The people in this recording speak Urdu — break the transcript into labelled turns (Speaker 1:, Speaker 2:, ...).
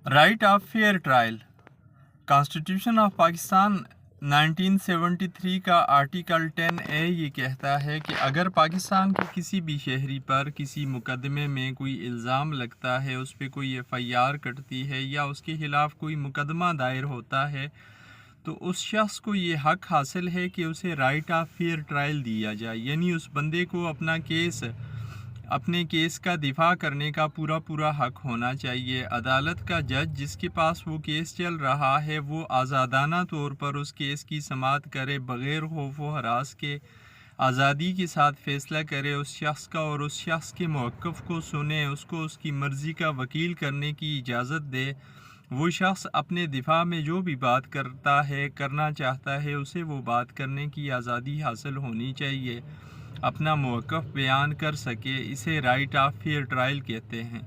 Speaker 1: Right of fear trial. Constitution of Pakistan 1973 کا آرٹیکل 10A یہ کہتا ہے کہ اگر پاکستان کے کسی بھی شہری پر کسی مقدمے میں کوئی الزام لگتا ہے، اس پہ کوئی FIR کٹتی ہے یا اس کے خلاف کوئی مقدمہ دائر ہوتا ہے، تو اس شخص کو یہ حق حاصل ہے کہ اسے رائٹ آف فیئر ٹرائل دیا جائے، یعنی اس بندے کو اپنے کیس کا دفاع کرنے کا پورا حق ہونا چاہیے۔ عدالت کا جج جس کے پاس وہ کیس چل رہا ہے وہ آزادانہ طور پر اس کیس کی سماعت کرے، بغیر خوف و ہراس کے آزادی کے ساتھ فیصلہ کرے اس شخص کا، اور اس شخص کے موقف کو سنے، اس کو اس کی مرضی کا وکیل کرنے کی اجازت دے۔ وہ شخص اپنے دفاع میں جو بھی بات کرنا چاہتا ہے اسے وہ بات کرنے کی آزادی حاصل ہونی چاہیے، اپنا موقف بیان کر سکے۔ اسے رائٹ آف فیئر ٹرائل کہتے ہیں۔